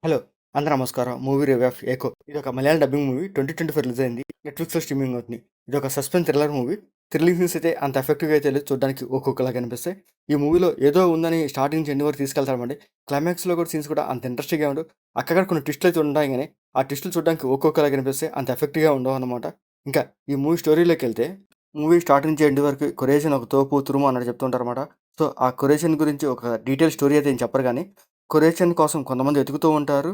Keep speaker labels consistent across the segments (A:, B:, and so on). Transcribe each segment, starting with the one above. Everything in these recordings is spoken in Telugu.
A: హలో! అందరూ నమస్కారం. మూవీ రివ్యూ ఆఫ్ 'ఏకో' ఇదొక మలయాళం డబ్బింగ్ మూవీ 2024 రిలీజ్ అయింది. నెట్‌ఫ్లిక్స్‌లో స్ట్రీమింగ్ అవుతుంది. ఇదొక suspense thriller movie. Thrilling scenes అయితే అంత ఎఫెక్టివ్‌గా అయితే లేదు. చూడడానికి ఒక్కొక్కలాగా అనిపిస్తాయి. ఈ మూవీలో ఏదో ఉందని స్టార్టింగ్ నుంచి ఎండ్ వరకు తీసుకెళ్తామండి. క్లైమాక్స్‌లో కూడా సీన్స్ కూడా అంత ఇంట్రెస్టింగ్‌గా ఉండవు. అక్కడక్కడ కొన్ని ట్విస్టులు అయితే ఉంటాయి గానీ, ఆ ట్విస్టులు చూడడానికి ఒక్కొక్కలాగా అనిపిస్తాయి. అంత ఎఫెక్టివ్‌గా ఉండవన్నమాట. ఇంకా ఈ మూవీ స్టోరీలోకెళ్తే, మూవీ స్టార్టింగ్ నుంచి ఎండ్ వరకు కొరేషన్ ఒక తోపు, తురుము అన్నట్టు చెప్తుంటారన్నమాట. సో, ఆ కొరేషన్ గురించి ఒక డీటెయిల్ స్టోరీ అయితే ఏం చెప్పరు గానీ, కొరేషన్ కోసం కొంతమంది వెతుకుతూ ఉంటారు.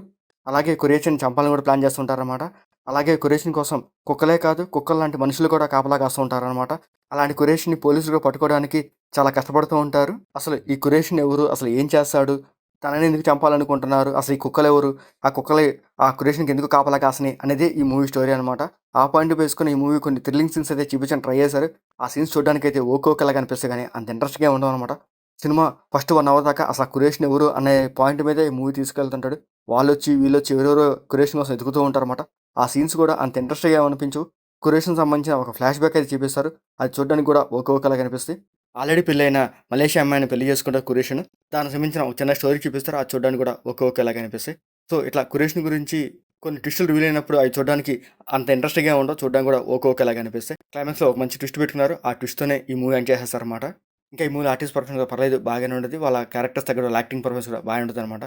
A: అలాగే కురేషిని చంపాలని కూడా ప్లాన్ చేస్తుంటారనమాట. అలాగే కురేషిని కోసం కుక్కలే కాదు, కుక్కల్లాంటి మనుషులు కూడా కాపలా కాస్తూ ఉంటారనమాట. అలాంటి కురేషిని పోలీసులు పట్టుకోవడానికి చాలా కష్టపడుతూ ఉంటారు. అసలు ఈ కురేషిని ఎవరు? అసలు ఏం చేస్తాడు? తనని ఎందుకు చంపాలనుకుంటున్నారు? అసలు ఈ కుక్కలెవరు? ఆ కుక్కలే ఆ కురేషినికి ఎందుకు కాపలా కాసినాయి? అనేది ఈ మూవీ స్టోరీ అనమాట. ఆ పాయింట్ బేసుకొని ఈ మూవీ కొన్ని థ్రిల్లింగ్ సీన్స్ అయితే చూపించడానికి ట్రై చేశారు. ఆ సీన్స్ చూడడానికైతే ఓకోకలాగా అనిపిస్తాయి గానీ అంత ఇంట్రెస్ట్‌గా ఉండవనమాట. సినిమా ఫస్ట్ 1 అవర్ దాకా అసలు ఆ కురేషిని ఎవరు అనే పాయింట్ మీదే ఈ మూవీ తీసుకెళ్తుంటాడు. వాళ్ళొచ్చి, వీళ్ళొచ్చి ఎవరెవరో కురేషన్ కోసం వెతుకుతూ ఉంటారన్నమాట. ఆ సీన్స్ కూడా అంత ఇంట్రెస్టింగ్‌గా అనిపించవు. కురేషన్‌కి సంబంధించిన ఒక ఫ్లాష్ బ్యాక్ అయితే చూపిస్తారు. అది చూడడానికి కూడా ఒక్కొక్కలాగా అనిపిస్తాయి. ఆల్రెడీ పెళ్లైన మలేషియా అమ్మాయిని పెళ్లి చేసుకుంటారు కురేషన్. దానికి సంబంధించిన ఒక చిన్న స్టోరీ చూపిస్తారు. అది చూడడానికి కూడా ఒక్కొక్కలాగా అనిపిస్తాయి. సో, ఇట్లా కురేషన్ గురించి కొన్ని ట్విస్టులు రివీల్ అయినప్పుడు అవి చూడడానికి అంత ఇంట్రెస్టింగ్‌గా ఉండవు. చూడడానికి కూడా ఒక్కొక్కలాగా అనిపిస్తాయి. క్లైమాక్స్‌లో ఒక మంచి ట్విస్ట్ పెట్టుకున్నారు. ఆ ట్విస్ట్‌తోనే ఈ మూవీ ఎండ్ చేసేస్తారన్నమాట. ఇంకా ఈ మూవీలో ఆర్టిస్ట్ పర్ఫార్మెన్స్ కూడా పర్లేదు బాగానే ఉంటది. వాళ్ళ క్యారెక్టర్స్ తగ్గట్టు వాళ్ళ యాక్టింగ్ పర్ఫార్మెన్స్ కూడా బాగానే ఉంటదనమాట.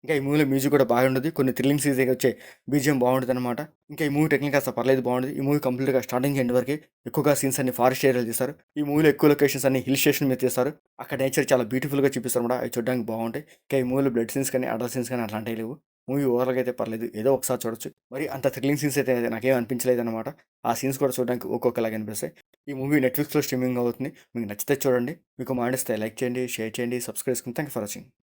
A: ఇంకా ఈ మూవీలో మ్యూజిక్ కూడా బాగుంటది. కొన్ని థ్రిల్లింగ్ సీన్స్ వచ్చే బీజీఎం బాగుంటదనమాట. ఇంకా ఈ మూవీ టెక్నిక్ కాస్త పర్లేదు బాగుంటది. ఈ మూవీ కంప్లీట్‌గా స్టార్టింగ్ ఎండ్ వరకి ఎక్కువగా సీన్స్ అన్ని ఫారెస్ట్ ఏరియాలో తీశారు. ఈ మూవీలో ఎక్కువ లొకేషన్స్ అన్ని హిల్ స్టేషన్ మీద తీస్తారు. అక్కడ నేచర్ చాలా బ్యూటిఫుల్‌గా చూపిస్తారనమాట. అవి చూడడానికి బాగుంటాయి. ఇంకా ఈ మూవీలో బ్లడ్ సీన్స్ కానీ, అడల్ట్ సీన్స్ కానీ అట్లాంటివి లేవు. మూవీ ఓవరాల్‌గా అయితే పర్లేదు. ఏదో ఒకసారి చూడొచ్చు. మరి అంత థ్రిల్లింగ్ సీన్స్ అయితే నాకేం అనిపించలేదనమాట. ఆ సీన్స్ కూడా చూడడానికి ఒక్కొక్కలాగా అనిపిస్తాయి. ఈ మూవీ నెట్‌ఫ్లిక్స్‌లో స్ట్రీమింగ్ అవుతుంది. మీకు నచ్చితే చూడండి. మీకు మాటిస్తే లైక్ చేయండి, షేర్ చేయండి, సబ్స్క్రైబ్ చేసుకోండి. Thank you for watching.